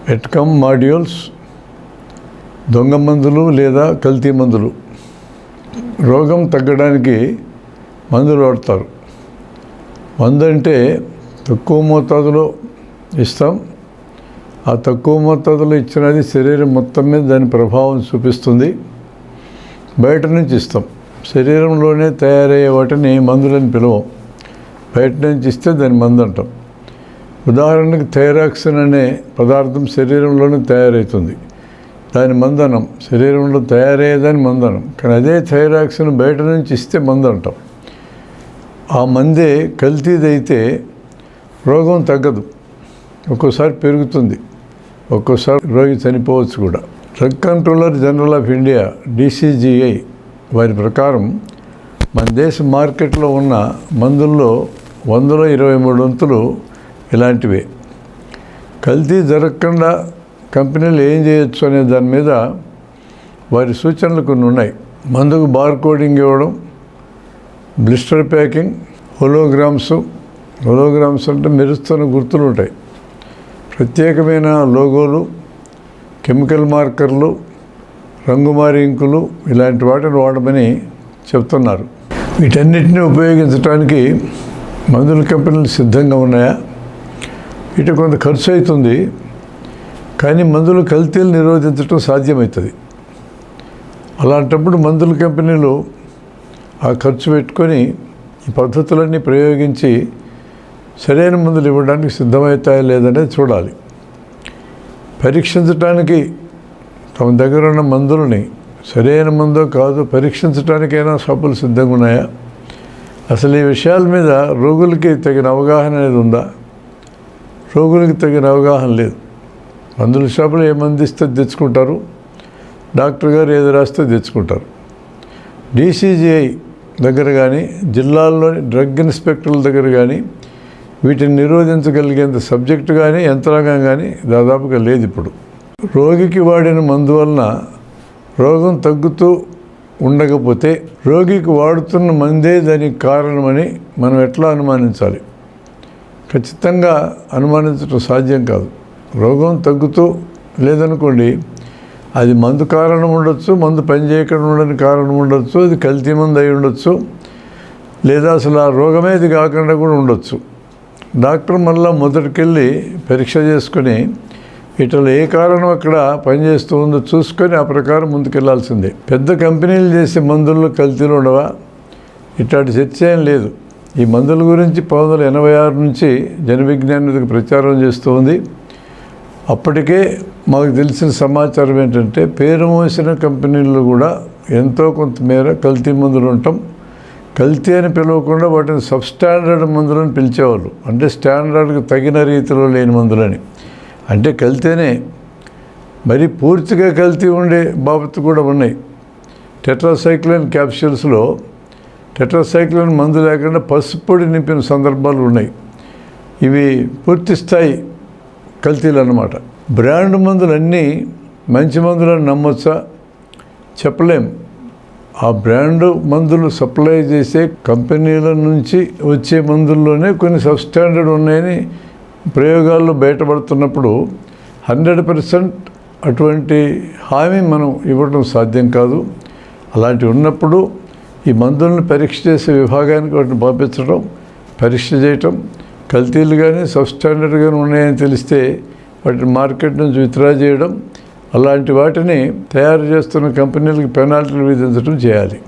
పెట్కమ్ modules, దొంగ మందులు లేదా కల్తీ మందులు. రోగం తగ్గడానికి మందులు వాడతారు. మందు అంటే తక్కువ మోతాదులో ఇస్తాం. ఆ తక్కువ మోతాదులో ఇచ్చినది శరీరం మొత్తం మీద దాని ప్రభావం చూపిస్తుంది. బయట నుంచి ఇస్తాం. శరీరంలోనే తయారయ్యే వాటిని మందులని పిలవం. బయట నుంచి ఇస్తే దాని మందు అంటాం. ఉదాహరణకు థైరాక్సిన్ అనే పదార్థం శరీరంలోనే తయారవుతుంది, దాని మందనం. శరీరంలో తయారయ్యేదాన్ని మందనం. కానీ అదే థైరాక్సిన్ బయట నుంచి ఇస్తే మందు అంటాం. ఆ మందే కల్తీదైతే రోగం తగ్గదు, ఒక్కోసారి పెరుగుతుంది, ఒక్కోసారి రోగి చనిపోవచ్చు కూడా. Drug controller general of India DCGI వారి ప్రకారం మన దేశ మార్కెట్లో ఉన్న మందుల్లో 100లో 23 వంతులు ఇలాంటివే. కల్తీ జరగకుండా కంపెనీలు ఏం చేయొచ్చు అనే దాని మీద వారి సూచనలు కొన్ని ఉన్నాయి. మందుకు బార్ కోడింగ్ ఇవ్వడం, బ్లిస్టర్ ప్యాకింగ్, హోలోగ్రామ్స్ అంటే మెరుస్తున్న గుర్తులు ఉంటాయి, ప్రత్యేకమైన లోగోలు, కెమికల్ మార్కర్లు, రంగుమారి ఇంకులు, ఇలాంటి వాటిని వాడమని చెప్తున్నారు. వీటన్నిటిని ఉపయోగించడానికి మందుల కంపెనీలు సిద్ధంగా ఉన్నాయా? వీటి కొంత ఖర్చు అవుతుంది, కానీ మందుల కల్తీలు నిరోధించడం సాధ్యమవుతుంది. అలాంటప్పుడు మందుల కంపెనీలు ఆ ఖర్చు పెట్టుకొని ఈ పద్ధతులన్నీ ప్రయోగించి సరైన మందులు ఇవ్వడానికి సిద్ధమవుతాయా లేదనేది చూడాలి. పరీక్షించడానికి తమ దగ్గర ఉన్న మందులని సరైన మందో కాదు పరీక్షించడానికైనా షాపులు సిద్ధంగా ఉన్నాయా? అసలు ఈ విషయాల మీద రోగులకి తగిన అవగాహన అనేది ఉందా? రోగులకి తగిన అవగాహన లేదు. మందుల షాపులు ఏ మందు ఇస్తే తెచ్చుకుంటారు, డాక్టర్ గారు ఏది రాస్తే తెచ్చుకుంటారు. DCGI దగ్గర కానీ, జిల్లాల్లోని డ్రగ్ ఇన్స్పెక్టర్ల దగ్గర కానీ వీటిని నిరోధించగలిగేంత సబ్జెక్టు కానీ యంత్రాంగం కానీ దాదాపుగా లేదు ఇప్పుడు. రోగికి వాడిన మందు వలన రోగం తగ్గుతూ ఉండకపోతే రోగికి వాడుతున్న మందే దానికి కారణమని మనం ఎట్లా అనుమానించాలి? ఖచ్చితంగా అనుమానించడం సాధ్యం కాదు. రోగం తగ్గుతూ లేదనుకోండి, అది మందు కారణం ఉండొచ్చు, మందు పనిచేయకుండా ఉండని కారణం ఉండొచ్చు, అది కల్తీ మందు అయి ఉండొచ్చు, లేదా అసలు ఆ రోగమే ఇది కాకుండా కూడా ఉండొచ్చు. డాక్టర్ మళ్ళీ మొదటికెళ్ళి పరీక్ష చేసుకొని వీటిలో ఏ కారణం అక్కడ పనిచేస్తూ ఉందో చూసుకొని ఆ ప్రకారం ముందుకెళ్లాల్సిందే. పెద్ద కంపెనీలు చేసే మందుల్లో కల్తీలు ఉండవా? ఇట్లాంటి చర్చ ఏం లేదు. ఈ మందుల గురించి 1986 నుంచి జన విజ్ఞానికి ప్రచారం చేస్తూ ఉంది. అప్పటికే మాకు తెలిసిన సమాచారం ఏంటంటే పేరు మోసిన కంపెనీల్లో కూడా ఎంతో కొంతమేర కల్తీ మందులు ఉండటం. కల్తీ అని పిలవకుండా వాటిని సబ్స్టాండర్డ్ మందులని పిలిచేవాళ్ళు. అంటే స్టాండర్డ్కి తగిన రీతిలో లేని మందులని. అంటే కల్తీనే, మరి పూర్తిగా కల్తీ ఉండే బాబత్తు కూడా ఉన్నాయి. టెట్రాసైక్లిన్ క్యాప్సూల్స్లో టెట్రాసైక్లిన్ మందు లేకుండా పసుపొడి నింపిన సందర్భాలు ఉన్నాయి. ఇవి పూర్తి స్థాయి కల్తీలు అన్నమాట. బ్రాండ్ మందులన్నీ మంచి మందులను నమ్మొచ్చా? చెప్పలేం. ఆ బ్రాండ్ మందులు సప్లై చేసే కంపెనీల నుంచి వచ్చే మందుల్లోనే కొన్ని సబ్స్టాండర్డ్ ఉన్నాయని ప్రయోగాల్లో బయటపడుతున్నప్పుడు 100% అటువంటి హామీ మనం ఇవ్వడం సాధ్యం కాదు. అలాంటివి ఉన్నప్పుడు ఈ మందులను పరీక్ష చేసే విభాగానికి వాటిని పంపించడం, పరీక్ష చేయటం, కల్తీలు కానీ సబ్స్టాండర్డ్ కానీ ఉన్నాయని తెలిస్తే వాటిని మార్కెట్ నుంచి విత్డ్రా చేయడం, అలాంటి వాటిని తయారు చేస్తున్న కంపెనీలకు పెనాల్టీలు విధించడం చేయాలి.